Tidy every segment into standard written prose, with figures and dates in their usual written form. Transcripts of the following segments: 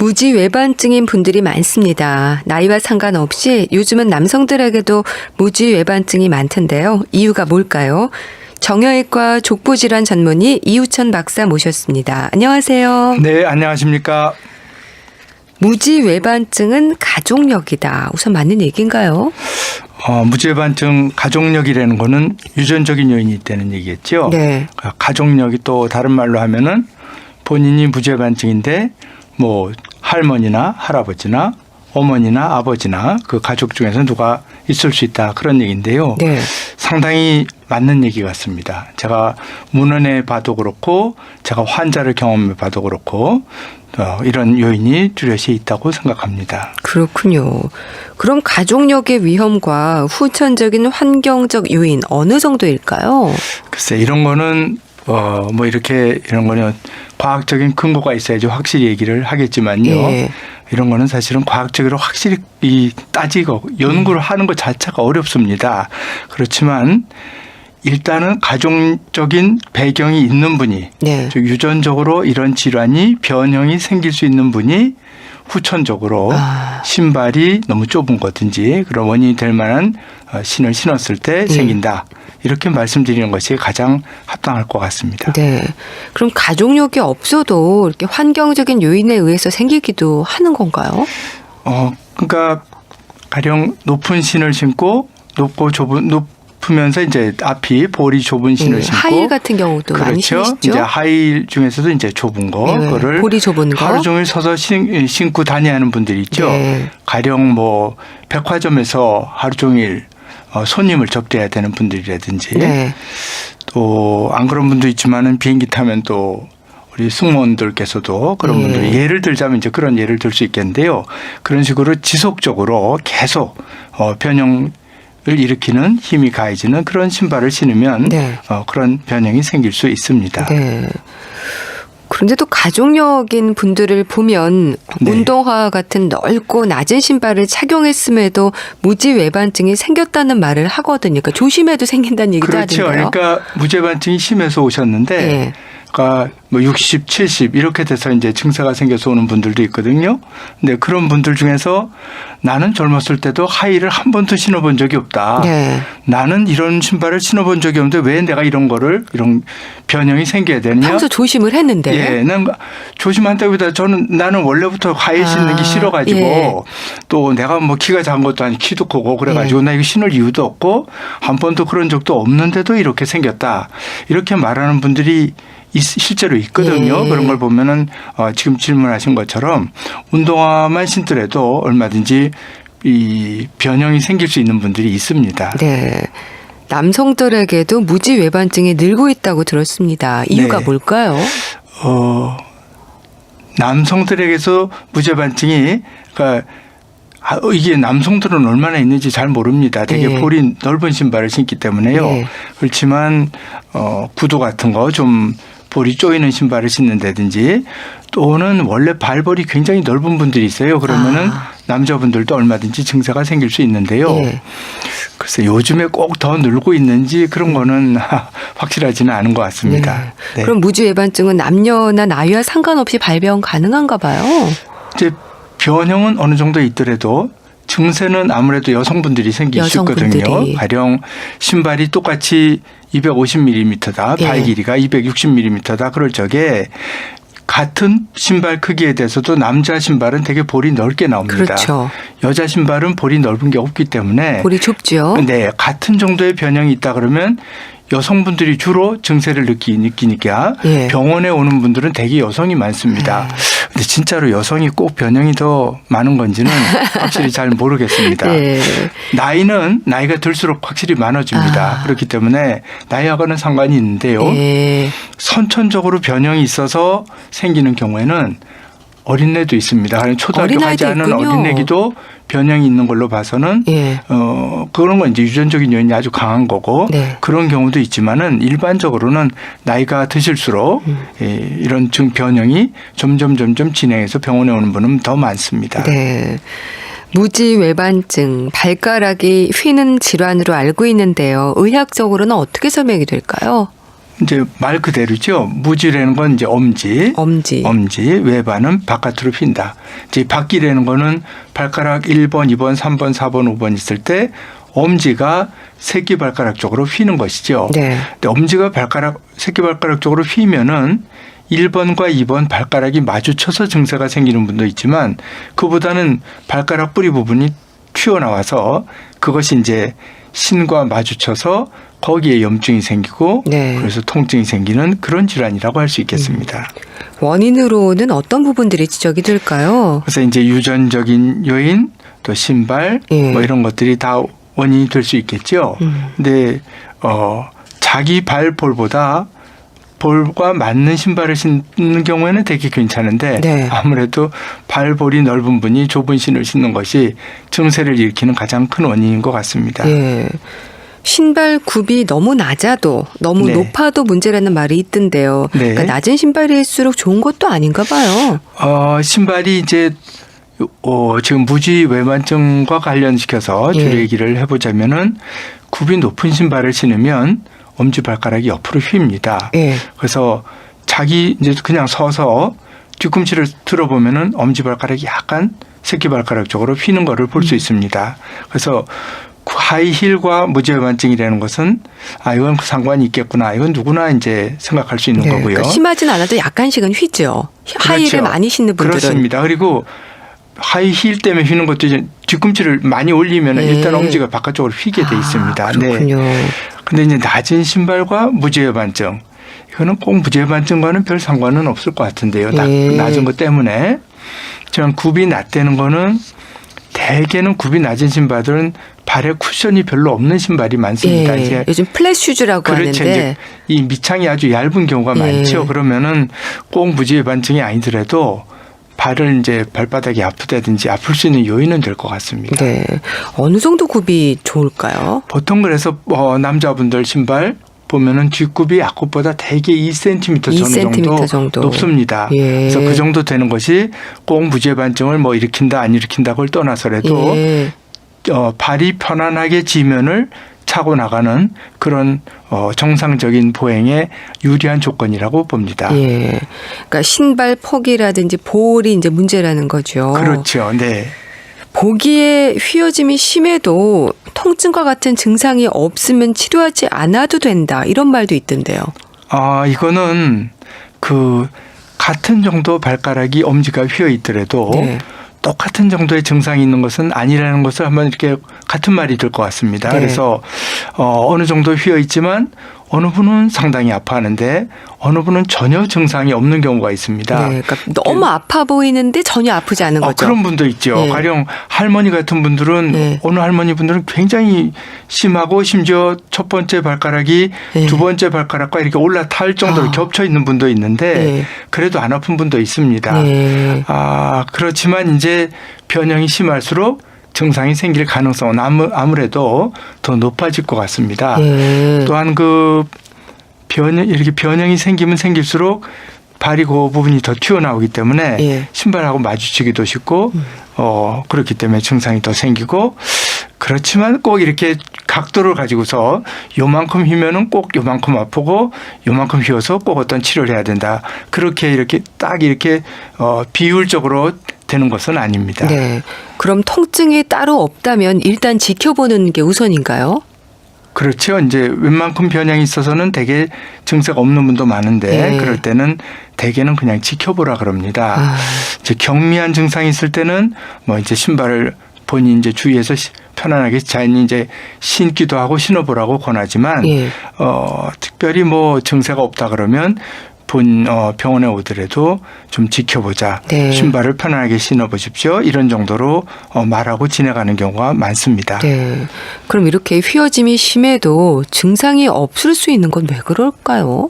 무지외반증인 분들이 많습니다. 나이와 상관없이 요즘은 남성들에게도 무지외반증이 많던데요. 이유가 뭘까요? 정형외과 족부질환 전문의 이우천 박사 모셨습니다. 안녕하세요. 네, 안녕하십니까. 무지외반증은 가족력이다. 우선 맞는 얘기인가요? 무지외반증 가족력이라는 거는 유전적인 요인이 있다는 얘기겠죠. 네. 가족력이 또 다른 말로 하면은 본인이 무지외반증인데 뭐 할머니나 할아버지나 어머니나 아버지나 그 가족 중에서 누가 있을 수 있다 그런 얘기인데요. 네. 상당히 맞는 얘기 같습니다. 제가 문헌에 봐도 그렇고 제가 환자를 경험해 봐도 그렇고 이런 요인이 뚜렷이 있다고 생각합니다. 그렇군요. 그럼 가족력의 위험과 후천적인 환경적 요인 어느 정도일까요? 글쎄 이런 거는 뭐 이렇게 이런 거는 과학적인 근거가 있어야지 확실히 얘기를 하겠지만요. 예. 이런 거는 사실은 과학적으로 확실히 따지고 연구를 하는 것 자체가 어렵습니다. 그렇지만 일단은 가족적인 배경이 있는 분이 네. 즉 유전적으로 이런 질환이 변형이 생길 수 있는 분이 후천적으로 신발이 너무 좁은 거든지 그런 원인이 될 만한 신을 신었을 때 생긴다. 이렇게 말씀드리는 것이 가장 합당할 것 같습니다. 네. 그럼 가족력이 없어도 이렇게 환경적인 요인에 의해서 생기기도 하는 건가요? 그러니까 가령 높은 신을 신고 높으면서 이제 앞이 볼이 좁은 신을 신고 하일 같은 경우도 많이 그렇죠. 신으시죠? 이제 하일 중에서도 이제 좁은 거 네. 그거를 볼이 좁은 거 하루 종일 서서 신고 다니는 분들이 있죠. 네. 가령 뭐 백화점에서 하루 종일 손님을 접대해야 되는 분들이라든지 네. 또 안 그런 분도 있지만은 비행기 타면 또 우리 승무원들께서도 그런 분들 예를 들자면 이제 그런 예를 들 수 있겠는데요. 그런 식으로 지속적으로 계속 변형을 일으키는 힘이 가해지는 그런 신발을 신으면 네. 그런 변형이 생길 수 있습니다. 네. 그런데 또 가족력인 분들을 보면 네. 운동화 같은 넓고 낮은 신발을 착용했음에도 무지외반증이 생겼다는 말을 하거든요. 그러니까 조심해도 생긴다는 얘기도 그렇죠. 하던데요. 그러니까 무지외반증이 심해서 오셨는데 네. 그러니까 뭐 60, 70 이렇게 돼서 이제 증세가 생겨서 오는 분들도 있거든요. 근데 그런 분들 중에서 나는 젊었을 때도 하이힐을 한 번도 신어본 적이 없다. 네. 나는 이런 신발을 신어본 적이 없는데 왜 내가 이런 변형이 생겨야 되느냐. 평소 조심을 했는데. 예, 난 조심한다기보다 나는 원래부터 하이힐 신는 게 싫어가지고 예. 또 내가 뭐 키가 작은 것도 아니고 키도 크고 그래가지고 나 이거 신을 이유도 없고 한 번도 그런 적도 없는데도 이렇게 생겼다. 이렇게 말하는 분들이 실제로 있거든요. 예. 그런 걸 보면은 지금 질문하신 것처럼 운동화만 신더라도 얼마든지 이 변형이 생길 수 있는 분들이 있습니다. 네. 남성들에게도 무지외반증이 늘고 있다고 들었습니다. 이유가 네. 뭘까요? 남성들에게서 무지외반증이 그러니까 이게 남성들은 얼마나 있는지 잘 모릅니다. 되게 볼이 넓은 신발을 신기 때문에요. 그렇지만 구두 같은 거 좀 볼이 쪼이는 신발을 신는다든지 또는 원래 발볼이 굉장히 넓은 분들이 있어요. 그러면은 남자분들도 얼마든지 증세가 생길 수 있는데요. 글쎄 요즘에 꼭 더 늘고 있는지 그런 거는 확실하지는 않은 것 같습니다. 네. 그럼 무지외반증은 남녀나 나이와 상관없이 발병 가능한가 봐요. 이제 변형은 어느 정도 있더라도 증세는 아무래도 여성분들이 생길 수 있거든요. 가령 신발이 똑같이 250mm다. 발 길이가 260mm다. 그럴 적에 같은 신발 크기에 대해서도 남자 신발은 되게 볼이 넓게 나옵니다. 그렇죠. 여자 신발은 볼이 넓은 게 없기 때문에 볼이 좁죠. 네, 같은 정도의 변형이 있다 그러면 여성분들이 주로 증세를 느끼니까 병원에 오는 분들은 대개 여성이 많습니다. 근데 진짜로 여성이 꼭 변형이 더 많은 건지는 확실히 잘 모르겠습니다. 나이가 들수록 확실히 많아집니다. 그렇기 때문에 나이하고는 상관이 있는데요. 선천적으로 변형이 있어서 생기는 경우에는 어린애도 있습니다. 초등학교 가지 않은 어린애기도 변형이 있는 걸로 봐서는 그런 건 이제 유전적인 요인이 아주 강한 거고 그런 경우도 있지만은 일반적으로는 나이가 드실수록 이런 변형이 점점 진행해서 병원에 오는 분은 더 많습니다. 네. 무지외반증, 발가락이 휘는 질환으로 알고 있는데요. 의학적으로는 어떻게 설명이 될까요? 이제 말 그대로죠. 무지라는 건 이제 엄지, 외반은 바깥으로 휜다. 이제 바퀴라는 거는 발가락 1번, 2번, 3번, 4번, 5번 있을 때 엄지가 새끼 발가락 쪽으로 휘는 것이죠. 네. 근데 엄지가 새끼 발가락 쪽으로 휘면은 1번과 2번 발가락이 마주쳐서 증세가 생기는 분도 있지만 그보다는 발가락 뿌리 부분이 튀어나와서 그것이 이제 신과 마주쳐서 거기에 염증이 생기고 네. 그래서 통증이 생기는 그런 질환이라고 할 수 있겠습니다. 원인으로는 어떤 부분들이 지적이 될까요? 그래서 이제 유전적인 요인 또 신발 뭐 이런 것들이 다 원인이 될 수 있겠죠. 근데 자기 발볼보다 볼과 맞는 신발을 신는 경우에는 되게 괜찮은데 네. 아무래도 발볼이 넓은 분이 좁은 신을 신는 것이 증세를 일으키는 가장 큰 원인인 것 같습니다. 예. 신발 굽이 너무 낮아도 너무 네. 높아도 문제라는 말이 있던데요. 네. 그러니까 낮은 신발일수록 좋은 것도 아닌가 봐요. 신발이 이제 지금 무지 외만증과 관련시켜서 줄 얘기를 해보자면은 굽이 높은 신발을 신으면 엄지발가락이 옆으로 휩니다. 예. 그래서 이제 그냥 서서 뒤꿈치를 들어보면은 엄지발가락이 약간 새끼발가락 쪽으로 휘는 거를 볼 수 있습니다. 그래서 하이힐과 무지외반증이라는 것은 이건 상관이 있겠구나. 이건 누구나 이제 생각할 수 있는 거고요. 그러니까 심하진 않아도 약간씩은 휘죠. 하이힐을 그렇죠. 많이 신는 분들은. 그렇습니다. 그리고 하이힐 때문에 휘는 것도 이제 뒤꿈치를 많이 올리면 일단 엄지가 바깥쪽으로 휘게 돼 있습니다. 그렇군요. 네. 근데 이제 낮은 신발과 무지외반증 이거는 꼭 무지외반증과는 별 상관은 없을 것 같은데요. 낮은 것 때문에. 하지만 굽이 낮다는 거는 대개는 굽이 낮은 신발들은 발에 쿠션이 별로 없는 신발이 많습니다. 이제 요즘 플랫 슈즈라고 그렇죠. 하는데 이제 이 밑창이 아주 얇은 경우가 많죠. 그러면은 꼭 무지외반증이 아니더라도 발을 이제 발바닥이 아프다든지 아플 수 있는 요인은 될 것 같습니다. 네. 어느 정도 굽이 좋을까요? 보통 그래서 남자분들 신발 보면은 뒷굽이 앞굽보다 대개 2cm 정도 높습니다. 그래서 그 정도 되는 것이 꼭 무지외반증을 뭐 일으킨다 안 일으킨다를 떠나서라도 발이 편안하게 지면을 차고 나가는 그런 정상적인 보행에 유리한 조건이라고 봅니다. 그러니까 신발 폭이라든지 볼이 이제 문제라는 거죠. 그렇죠. 네. 보기에 휘어짐이 심해도 통증과 같은 증상이 없으면 치료하지 않아도 된다. 이런 말도 있던데요. 이거는 같은 정도 발가락이 엄지가 휘어 있더라도 똑같은 정도의 증상이 있는 것은 아니라는 것을 한번 이렇게 같은 말이 될 것 같습니다. 그래서 어느 정도 휘어 있지만 어느 분은 상당히 아파하는데 어느 분은 전혀 증상이 없는 경우가 있습니다. 그러니까 너무 아파 보이는데 전혀 아프지 않은 거죠. 그런 분도 있죠. 가령 할머니 같은 분들은 어느 할머니 분들은 굉장히 심하고 심지어 첫 번째 발가락이 두 번째 발가락과 이렇게 올라탈 정도로 겹쳐 있는 분도 있는데 그래도 안 아픈 분도 있습니다. 그렇지만 이제 변형이 심할수록 증상이 생길 가능성은 아무래도 더 높아질 것 같습니다. 또한 이렇게 변형이 생기면 생길수록 발이 그 부분이 더 튀어나오기 때문에 신발하고 마주치기도 쉽고 그렇기 때문에 증상이 더 생기고 그렇지만 꼭 이렇게 각도를 가지고서 요만큼 휘면은 꼭 요만큼 아프고 요만큼 휘어서 꼭 어떤 치료를 해야 된다. 그렇게 이렇게 딱 이렇게 비율적으로 되는 것은 아닙니다. 네. 그럼 통증이 따로 없다면 일단 지켜보는 게 우선인가요? 그렇죠. 이제 웬만큼 변형이 있어서는 대개 증세가 없는 분도 많은데 그럴 때는 대개는 그냥 지켜보라 그럽니다. 이제 경미한 증상이 있을 때는 뭐 이제 신발을 본인 이제 주위에서 편안하게 자연히 이제 신기도 하고 신어보라고 권하지만 특별히 뭐 증세가 없다 그러면 병원에 오더라도 좀 지켜보자. 신발을 편안하게 신어보십시오. 이런 정도로 말하고 지나가는 경우가 많습니다. 그럼 이렇게 휘어짐이 심해도 증상이 없을 수 있는 건 왜 그럴까요?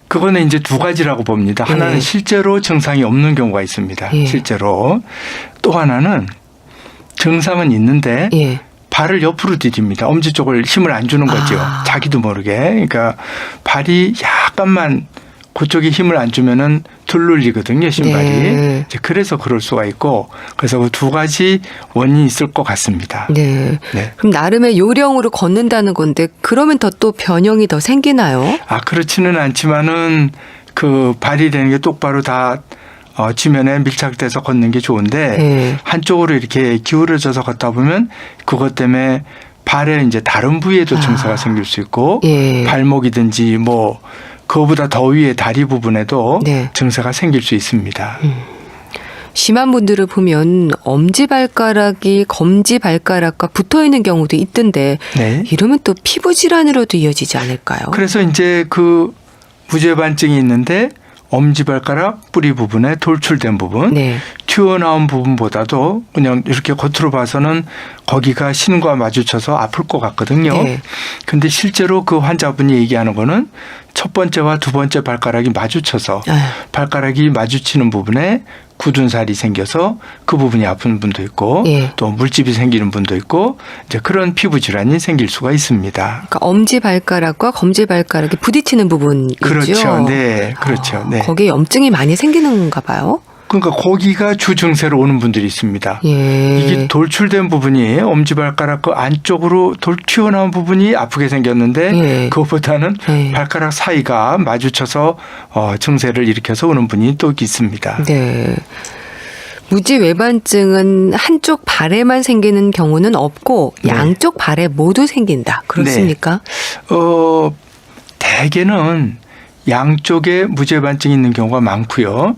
그거는 이제 두 가지라고 봅니다. 하나는 실제로 증상이 없는 경우가 있습니다. 실제로. 또 하나는 증상은 있는데 발을 옆으로 디딥니다. 엄지 쪽을 힘을 안 주는 거죠. 자기도 모르게. 그러니까 발이 약간만 그쪽에 힘을 안 주면은 들룰리거든요, 신발이. 네. 이제 그래서 그럴 수가 있고, 그래서 그 두 가지 원인이 있을 것 같습니다. 네. 네. 그럼 나름의 요령으로 걷는다는 건데 그러면 또 변형이 더 생기나요? 그렇지는 않지만은 그 발이 되는 게 똑바로 다 지면에 밀착돼서 걷는 게 좋은데 네. 한쪽으로 이렇게 기울어져서 걷다 보면 그것 때문에 발에 이제 다른 부위에도 증세가 생길 수 있고 예. 발목이든지 뭐 그거보다 더 위에 다리 부분에도 네. 증세가 생길 수 있습니다. 심한 분들을 보면 엄지발가락이 검지발가락과 붙어 있는 경우도 있던데 네. 이러면 또 피부 질환으로도 이어지지 않을까요? 그래서 이제 그 무죄반증이 있는데 엄지발가락 뿌리 부분에 돌출된 부분, 네. 튀어나온 부분보다도 그냥 이렇게 겉으로 봐서는 거기가 신과 마주쳐서 아플 것 같거든요. 네. 근데 실제로 그 환자분이 얘기하는 거는 첫 번째와 두 번째 발가락이 마주쳐서 아유. 발가락이 마주치는 부분에 굳은 살이 생겨서 그 부분이 아픈 분도 있고 예. 또 물집이 생기는 분도 있고 이제 그런 피부 질환이 생길 수가 있습니다. 그러니까 엄지발가락과 검지발가락이 부딪히는 부분이죠. 그렇죠. 네. 그렇죠. 네. 거기에 염증이 많이 생기는가 봐요. 그러니까 거기가 주 증세로 오는 분들이 있습니다. 예. 이게 돌출된 부분이 엄지발가락 그 안쪽으로 튀어나온 부분이 아프게 생겼는데 예. 그것보다는 예. 발가락 사이가 마주쳐서 증세를 일으켜서 오는 분이 또 있습니다. 네. 무지외반증은 한쪽 발에만 생기는 경우는 없고 네. 양쪽 발에 모두 생긴다. 그렇습니까? 대개는 양쪽에 무죄반증이 있는 경우가 많고요.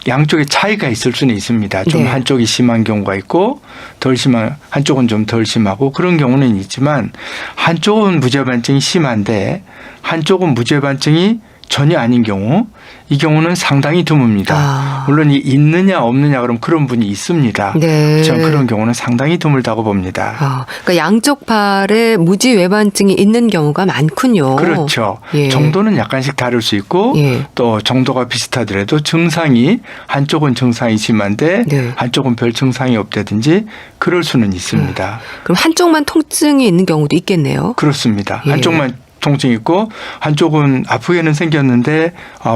양쪽에 차이가 있을 수는 있습니다. 좀 네. 한쪽이 심한 경우가 있고 덜 심한 한쪽은 좀 덜 심하고 그런 경우는 있지만 한쪽은 무죄반증이 심한데 한쪽은 무죄반증이 전혀 아닌 경우 이 경우는 상당히 드뭅니다. 물론 있느냐 없느냐 그럼 그런 분이 있습니다. 네. 저는 그런 경우는 상당히 드물다고 봅니다. 그러니까 양쪽 발에 무지외반증이 있는 경우가 많군요. 그렇죠. 예. 정도는 약간씩 다를 수 있고 예. 또 정도가 비슷하더라도 증상이 한쪽은 증상이 심한데 네. 한쪽은 별 증상이 없다든지 그럴 수는 있습니다. 그럼 한쪽만 통증이 있는 경우도 있겠네요. 그렇습니다. 예. 한쪽만 통증이 있고 한쪽은 아프게는 생겼는데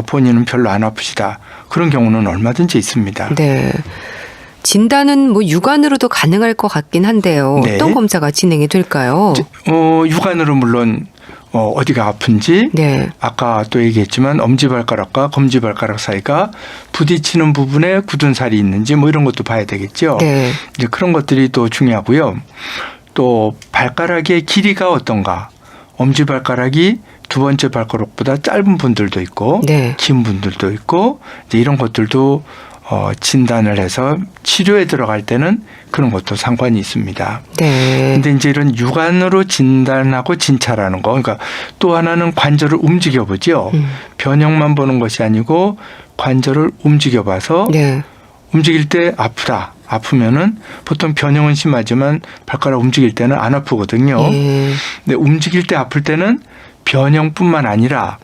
본인은 별로 안 아프시다. 그런 경우는 얼마든지 있습니다. 네. 진단은 뭐 육안으로도 가능할 것 같긴 한데요. 네. 어떤 검사가 진행이 될까요? 육안으로 물론 어디가 아픈지 네. 아까 또 얘기했지만 엄지발가락과 검지발가락 사이가 부딪히는 부분에 굳은 살이 있는지 뭐 이런 것도 봐야 되겠죠. 네. 이제 그런 것들이 또 중요하고요. 또 발가락의 길이가 어떤가. 엄지발가락이 두 번째 발가락보다 짧은 분들도 있고 네. 긴 분들도 있고 이제 이런 것들도 진단을 해서 치료에 들어갈 때는 그런 것도 상관이 있습니다. 네. 근데 이제 이런 육안으로 진단하고 진찰하는 거, 그러니까 또 하나는 관절을 움직여 보죠. 변형만 보는 것이 아니고 관절을 움직여 봐서 네. 움직일 때 아프다. 아프면은 보통 변형은 심하지만 발가락 움직일 때는 안 아프거든요. 근데 움직일 때 아플 때는 변형뿐만 아니라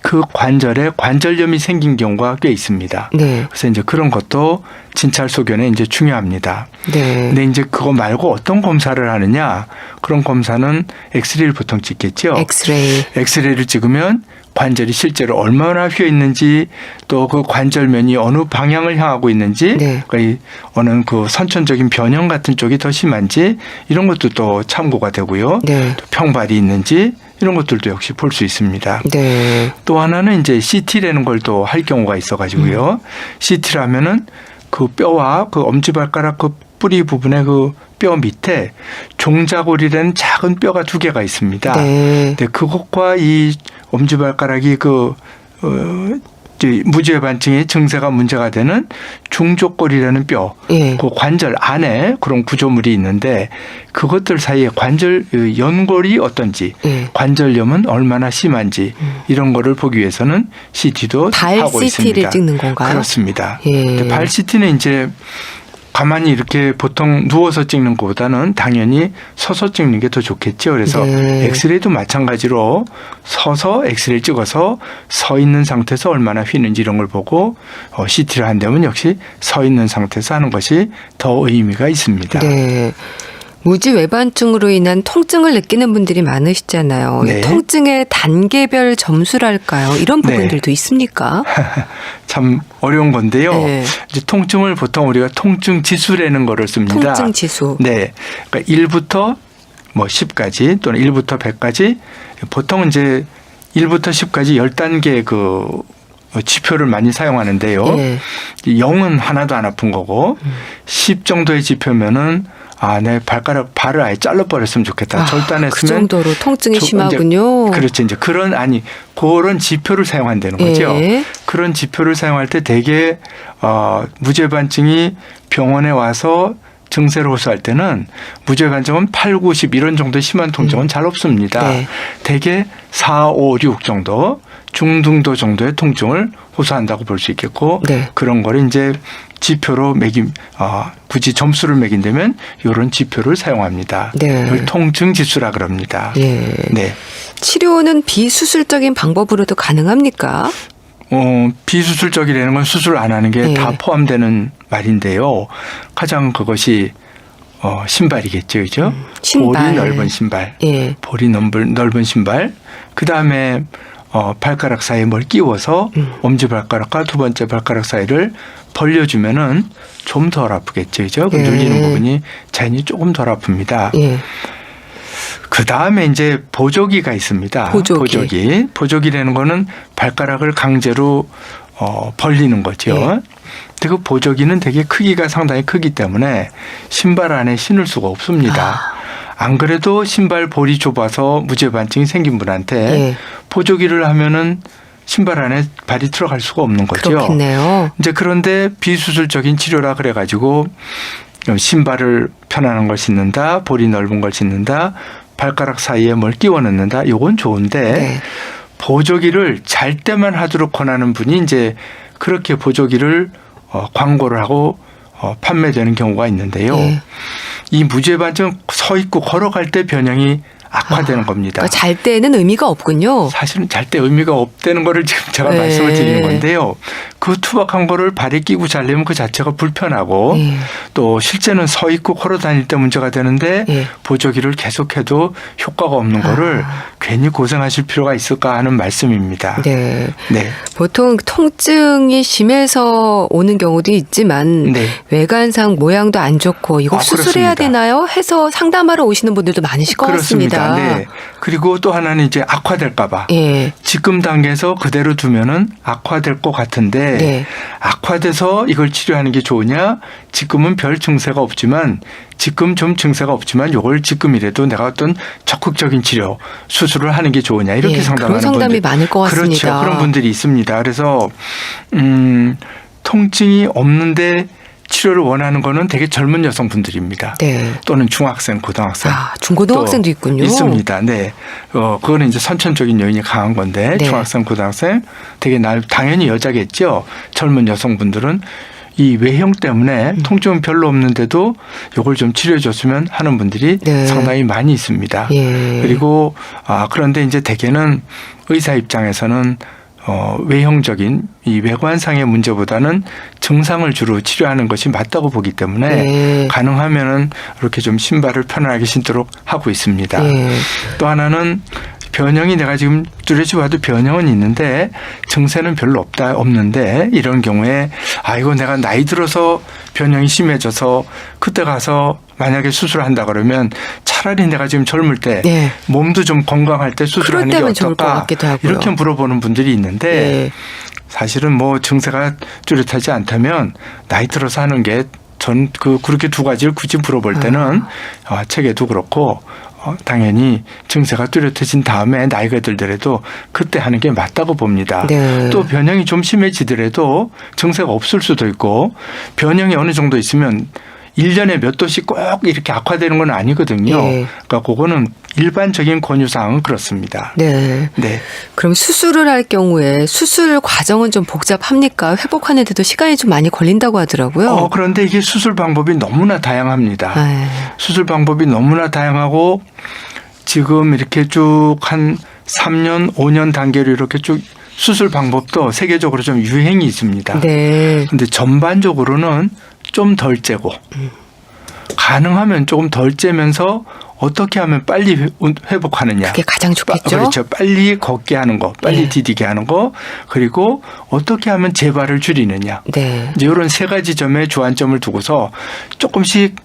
그 관절에 관절염이 생긴 경우가 꽤 있습니다. 네. 그래서 이제 그런 것도 진찰 소견에 이제 중요합니다. 네. 근데 이제 그거 말고 어떤 검사를 하느냐? 그런 검사는 엑스레이를 보통 찍겠죠. 엑스레이를 찍으면 관절이 실제로 얼마나 휘어 있는지 또 그 관절면이 어느 방향을 향하고 있는지 네. 어느 그 선천적인 변형 같은 쪽이 더 심한지 이런 것도 또 참고가 되고요. 네. 또 평발이 있는지 이런 것들도 역시 볼 수 있습니다. 네. 또 하나는 이제 CT라는 걸 또 할 경우가 있어가지고요. CT라면은 그 뼈와 그 엄지발가락 그 뿌리 부분에 그 뼈 밑에 종자골이라는 작은 뼈가 두 개가 있습니다. 네. 근데 그것과 이 엄지발가락이 무지외반증의 증세가 문제가 되는 중족골이라는 뼈, 예. 그 관절 안에 그런 구조물이 있는데 그것들 사이에 관절 연골이 어떤지, 예. 관절염은 얼마나 심한지 이런 거를 보기 위해서는 CT도 발 하고 CT를 있습니다. 찍는 건가요? 그렇습니다. 예. 발 CT는 이제 가만히 이렇게 보통 누워서 찍는 것보다는 당연히 서서 찍는 게 더 좋겠죠. 그래서 네. 엑스레이도 마찬가지로 서서 엑스레이 찍어서 서 있는 상태에서 얼마나 휘는지 이런 걸 보고 CT를 한다면 역시 서 있는 상태에서 하는 것이 더 의미가 있습니다. 네. 무지외반증으로 인한 통증을 느끼는 분들이 많으시잖아요. 네. 통증의 단계별 점수랄까요? 이런 부분들도 있습니까? 참 어려운 건데요. 네. 이제 통증을 보통 우리가 통증 지수라는 거를 씁니다. 통증 지수. 네. 그러니까 1부터 뭐 10까지 또는 1부터 100까지 보통 이제 1부터 10까지 10단계 그 지표를 많이 사용하는데요. 네. 0은 하나도 안 아픈 거고 10 정도의 지표면은 내 발을 아예 잘라버렸으면 좋겠다. 절단했으면 그 정도로 통증이 심하군요. 그렇죠. 이제 그런 지표를 사용한다는 거죠. 예. 그런 지표를 사용할 때 대개 무죄반증이 병원에 와서 증세를 호소할 때는 무죄반증은 8, 90 이런 정도의 심한 통증은 잘 없습니다. 네. 대개 4, 5, 6 정도 중등도 정도의 통증을 호소한다고 볼 수 있겠고 네. 그런 거를 이제 지표로 굳이 점수를 매긴다면 이런 지표를 사용합니다. 네. 이걸 통증 지수라 그럽니다. 예. 네. 치료는 비수술적인 방법으로도 가능합니까? 비수술적이라는 건 수술 안 하는 게 다 포함되는 말인데요. 가장 그것이 신발이겠죠, 그죠? 신발. 볼이 넓은 신발, 예. 볼이 넓은 신발. 그 다음에 발가락 사이에 뭘 끼워서 엄지발가락과 두 번째 발가락 사이를 벌려주면은 좀 덜 아프겠죠, 그죠? 예. 눌리는 부분이 자연히 조금 덜 아픕니다. 예. 그 다음에 이제 보조기가 있습니다. 보조기라는 거는 발가락을 강제로 벌리는 거죠. 네. 그 보조기는 되게 크기가 상당히 크기 때문에 신발 안에 신을 수가 없습니다. 안 그래도 신발 볼이 좁아서 무죄반증이 생긴 분한테 네. 보조기를 하면은 신발 안에 발이 들어갈 수가 없는 거죠. 그렇겠네요. 이제 그런데 비수술적인 치료라 그래가지고 신발을 편안한 걸 신는다, 볼이 넓은 걸 신는다, 발가락 사이에 뭘 끼워 넣는다. 이건 좋은데 네. 보조기를 잘 때만 하도록 권하는 분이 이제 그렇게 보조기를 광고를 하고 판매되는 경우가 있는데요. 네. 이 무죄반증 서 있고 걸어갈 때 변형이 악화되는 겁니다. 그러니까 잘 때는 의미가 없군요. 사실은 잘 때 의미가 없다는 거를 지금 제가 네. 말씀을 드리는 건데요. 그 투박한 거를 발에 끼고 자려면 그 자체가 불편하고 또 실제는 서 있고 걸어 다닐 때 문제가 되는데 보조기를 계속해도 효과가 없는 거를 괜히 고생하실 필요가 있을까 하는 말씀입니다. 네. 네. 보통 통증이 심해서 오는 경우도 있지만 네. 외관상 모양도 안 좋고 이거 수술해야 그렇습니다. 되나요? 해서 상담하러 오시는 분들도 많으실 것 그렇습니다. 같습니다. 네. 그리고 또 하나는 이제 악화될까 봐. 예. 지금 단계에서 그대로 두면은 악화될 것 같은데 네. 악화돼서 이걸 치료하는 게 좋으냐? 지금은 별 증세가 없지만 지금 좀 증세가 없지만 이걸 지금이라도 내가 어떤 적극적인 치료 수술을 하는 게 좋으냐 이렇게 예, 상담하는 그런 상담이 분들 많을 것 같습니다. 그렇죠. 그런 분들이 있습니다. 그래서 통증이 없는데 치료를 원하는 거는 되게 젊은 여성분들입니다. 네. 또는 중학생, 고등학생. 중고등학생도 있군요. 있습니다. 네. 그거는 이제 선천적인 요인이 강한 건데 네. 중학생, 고등학생 되게 당연히 여자겠죠. 젊은 여성분들은 이 외형 때문에 통증은 별로 없는데도 이걸 좀 치료해 줬으면 하는 분들이 네. 상당히 많이 있습니다. 예. 그리고 그런데 이제 대개는 의사 입장에서는 외형적인 이 외관상의 문제보다는 증상을 주로 치료하는 것이 맞다고 보기 때문에 네. 가능하면은 이렇게 좀 신발을 편안하게 신도록 하고 있습니다. 네. 또 하나는 변형이 내가 지금 뚜렷이 봐도 변형은 있는데 증세는 별로 없는데 이런 경우에 이거 내가 나이 들어서 변형이 심해져서 그때 가서 만약에 수술한다 그러면 차라리 내가 지금 젊을 때 네. 몸도 좀 건강할 때 수술하는 게 그럴 때면 좋을 것 어떨까 같기도 하고요. 이렇게 물어보는 분들이 있는데 네. 사실은 뭐 증세가 뚜렷하지 않다면 나이 들어서 하는 게 전 그렇게 두 가지를 굳이 물어볼 때는 책에도 그렇고 당연히 증세가 뚜렷해진 다음에 나이가 들더라도 그때 하는 게 맞다고 봅니다. 네. 또 변형이 좀 심해지더라도 증세가 없을 수도 있고 변형이 어느 정도 있으면 1년에 몇 도씩 꼭 이렇게 악화되는 건 아니거든요. 네. 그러니까 그거는 일반적인 권유사항은 그렇습니다. 네. 네. 그럼 수술을 할 경우에 수술 과정은 좀 복잡합니까? 회복하는 데도 시간이 좀 많이 걸린다고 하더라고요. 그런데 이게 수술 방법이 너무나 다양합니다. 네. 수술 방법이 너무나 다양하고 지금 이렇게 쭉 한 3년, 5년 단계로 이렇게 쭉 수술 방법도 세계적으로 좀 유행이 있습니다. 네. 그런데 전반적으로는 좀 덜 째고 가능하면 조금 덜 째면서 어떻게 하면 빨리 회복하느냐. 그게 가장 좋겠죠. 그렇죠. 빨리 걷게 하는 거, 빨리 디디게 하는 거, 그리고 어떻게 하면 재발을 줄이느냐. 네. 이제 이런 세 가지 점에 주안점을 두고서 조금씩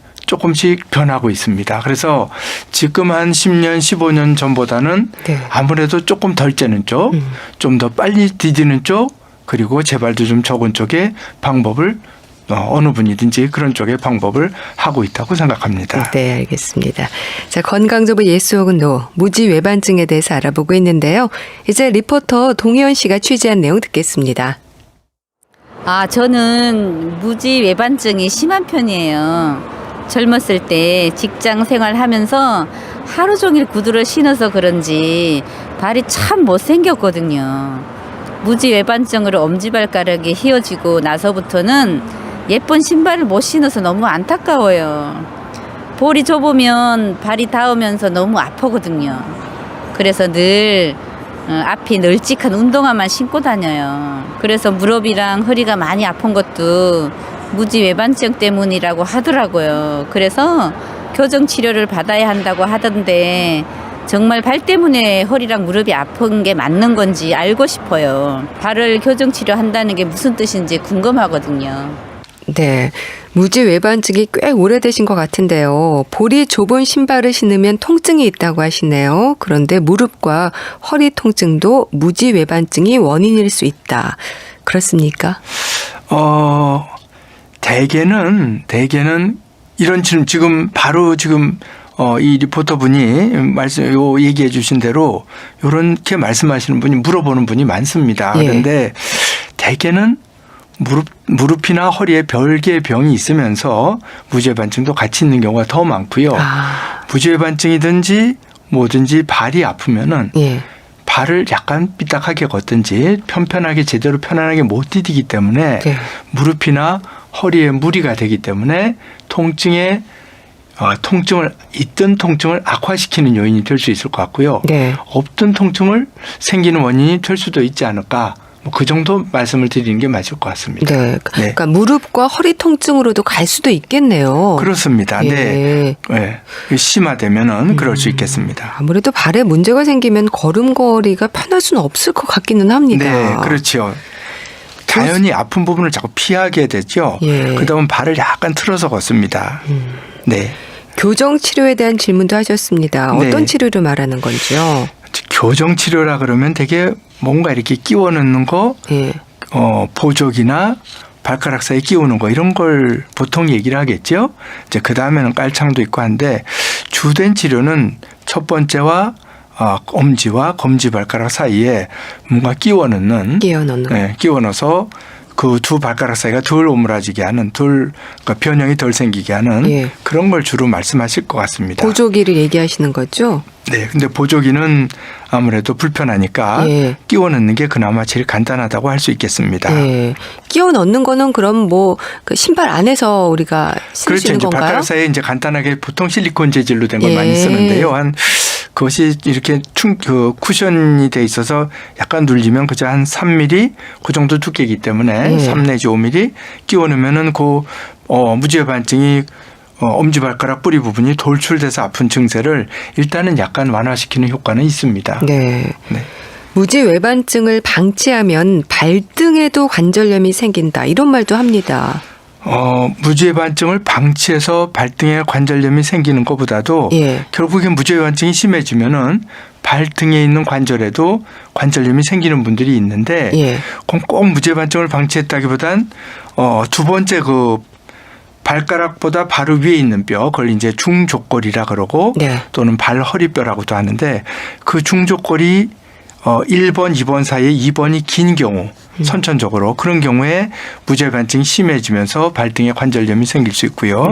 변하고 있습니다. 그래서 지금 한 10년, 15년 전보다는 아무래도 조금 덜 째는 쪽, 좀 더 빨리 디디는 쪽, 그리고 재발도 좀 적은 쪽의 방법을 어느 분이든지 그런 쪽의 방법을 하고 있다고 생각합니다. 네, 알겠습니다. 자, 건강정보 예스 혹은 노, 무지 외반증에 대해서 알아보고 있는데요. 이제 리포터 동희연 씨가 취재한 내용 듣겠습니다. 저는 무지 외반증이 심한 편이에요. 젊었을 때 직장 생활하면서 하루 종일 구두를 신어서 그런지 발이 참 못생겼거든요. 무지 외반증으로 엄지발가락이 휘어지고 나서부터는 예쁜 신발을 못 신어서 너무 안타까워요. 볼이 좁으면 발이 닿으면서 너무 아프거든요. 그래서 늘 앞이 널찍한 운동화만 신고 다녀요. 그래서 무릎이랑 허리가 많이 아픈 것도 무지 외반증 때문이라고 하더라고요. 그래서 교정 치료를 받아야 한다고 하던데 정말 발 때문에 허리랑 무릎이 아픈 게 맞는 건지 알고 싶어요. 발을 교정 치료한다는 게 무슨 뜻인지 궁금하거든요. 네, 무지 외반증이 꽤 오래되신 것 같은데요. 볼이 좁은 신발을 신으면 통증이 있다고 하시네요. 그런데 무릎과 허리 통증도 무지 외반증이 원인일 수 있다. 그렇습니까? 대개는 이런 지금 바로 이 리포터 분이 얘기해 주신 대로 이렇게 말씀하시는 분이 물어보는 분이 많습니다. 그런데 대개는 무릎이나 허리에 별개의 병이 있으면서 무지외반증도 같이 있는 경우가 더 많고요. 무지외반증이든지 뭐든지 발이 아프면은 발을 약간 삐딱하게 걷든지 편편하게 제대로 편안하게 못 디디기 때문에 무릎이나 허리에 무리가 되기 때문에 있던 통증을 악화시키는 요인이 될 수 있을 것 같고요. 없던 통증을 생기는 원인이 될 수도 있지 않을까. 그 정도 말씀을 드리는 게 맞을 것 같습니다. 네. 그러니까 무릎과 허리 통증으로도 갈 수도 있겠네요. 그렇습니다. 네. 심화되면은 그럴 수 있겠습니다. 아무래도 발에 문제가 생기면 걸음걸이가 편할 수는 없을 것 같기는 합니다. 네, 그렇죠. 자연히 아픈 부분을 자꾸 피하게 되죠. 그러다 보면 발을 약간 틀어서 걷습니다. 네. 교정 치료에 대한 질문도 하셨습니다. 어떤 치료를 말하는 건지요? 교정 치료라 그러면 되게 뭔가 이렇게 끼워 넣는 거, 보조기나 발가락 사이에 끼우는 거 이런 걸 보통 얘기를 하겠죠. 이제 그 다음에는 깔창도 있고 한데 주된 치료는 첫 번째와 엄지와 검지발가락 사이에 뭔가 끼워 넣는 끼워 넣어서 그 두 발가락 사이가 덜 오므라지게 하는 그러니까 변형이 덜 생기게 하는 그런 걸 주로 말씀하실 것 같습니다. 보조기를 얘기하시는 거죠? 네. 근데 보조기는 아무래도 불편하니까 끼워 넣는 게 그나마 제일 간단하다고 할 수 있겠습니다. 끼워 넣는 거는 그럼 그 신발 안에서 우리가 쓸 수 있는 건가요? 발가락 사이에 이제 간단하게 보통 실리콘 재질로 된 걸 많이 쓰는데요. 그것이 이렇게 쿠션이 돼 있어서 약간 눌리면 그저 한 3mm 그 정도 두께이기 때문에 3 내지 5mm 끼워 넣으면은 무지외반증이 엄지발가락 뿌리 부분이 돌출돼서 아픈 증세를 일단은 약간 완화시키는 효과는 있습니다. 무지외반증을 방치하면 발등에도 관절염이 생긴다 이런 말도 합니다. 무지외반증을 방치해서 발등에 관절염이 생기는 것보다도 결국에 무지외반증이 심해지면은 발등에 있는 관절에도 관절염이 생기는 분들이 있는데 꼭 무지외반증을 방치했다기보단 두 번째 발가락보다 바로 위에 있는 뼈, 그걸 이제 중족골이라 그러고 또는 발허리뼈라고도 하는데 그 중족골이 1번, 2번 사이에 2번이 긴 경우 선천적으로 그런 경우에 무지외반증이 심해지면서 발등에 관절염이 생길 수 있고요.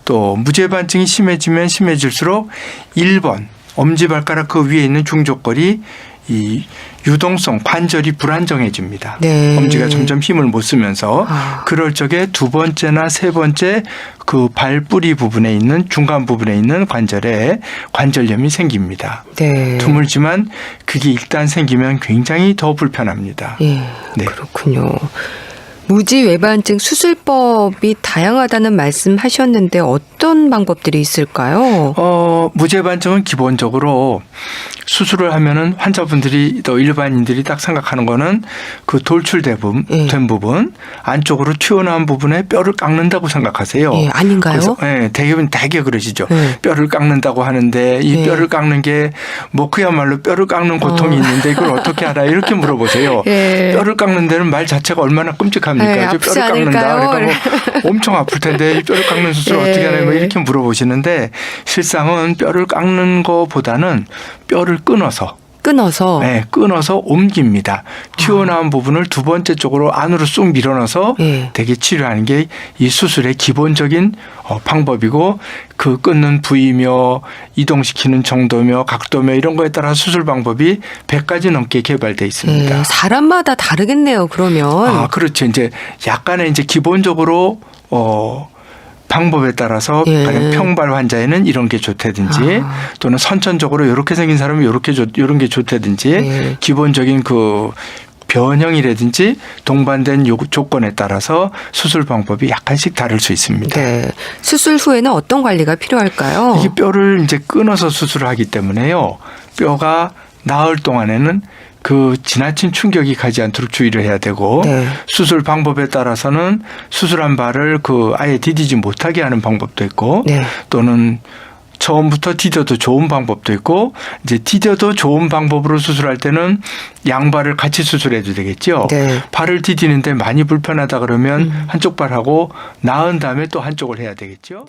또 무지외반증이 심해지면 심해질수록 1번 엄지발가락 그 위에 있는 중족골이 이 유동성 관절이 불안정해집니다. 엄지가 점점 힘을 못 쓰면서 그럴 적에 두 번째나 세 번째 그 발뿌리 부분에 있는 중간 부분에 있는 관절에 관절염이 생깁니다. 드물지만 그게 일단 생기면 굉장히 더 불편합니다. 그렇군요. 무지 외반증 수술법이 다양하다는 말씀하셨는데 어떤 방법들이 있을까요? 무죄반증은 기본적으로 수술을 하면은 환자분들이 또 일반인들이 딱 생각하는 거는 그 돌출된 부분 안쪽으로 튀어나온 부분에 뼈를 깎는다고 생각하세요. 예, 아닌가요? 그래서 대개 그러시죠. 뼈를 깎는다고 하는데 이 뼈를 깎는 게 뭐 그야말로 뼈를 깎는 고통이 있는데 이걸 어떻게 알아? 이렇게 물어보세요. 뼈를 깎는 데는 말 자체가 얼마나 끔찍합니까? 저 뼈를 깎는다. 그러니까 뭐 엄청 아플 텐데 이 뼈를 깎는 수술 어떻게 하나 뭐 이렇게 물어보시는데 실상은 뼈를 깎는 거보다는 뼈를 끊어서 옮깁니다. 튀어나온 부분을 두 번째 쪽으로 안으로 쑥 밀어넣어서 대개 치료하는 게 이 수술의 기본적인 방법이고 그 끊는 부위며 이동시키는 정도며 각도며 이런 거에 따라 수술 방법이 100가지 넘게 개발돼 있습니다. 사람마다 다르겠네요. 그러면. 그렇죠. 이제 약간의 이제 기본적으로 방법에 따라서 가령 평발 환자에는 이런 게 좋다든지 또는 선천적으로 이렇게 생긴 사람은 이런 게 좋다든지 기본적인 그 변형이라든지 동반된 조건에 따라서 수술 방법이 약간씩 다를 수 있습니다. 네. 수술 후에는 어떤 관리가 필요할까요? 이게 뼈를 이제 끊어서 수술을 하기 때문에요. 뼈가 나을 동안에는 그 지나친 충격이 가지 않도록 주의를 해야 되고 수술 방법에 따라서는 수술한 발을 그 아예 디디지 못하게 하는 방법도 있고 또는 처음부터 디뎌도 좋은 방법도 있고 이제 디뎌도 좋은 방법으로 수술할 때는 양발을 같이 수술해도 되겠죠. 발을 디디는데 많이 불편하다 그러면 한쪽 발하고 나은 다음에 또 한쪽을 해야 되겠죠.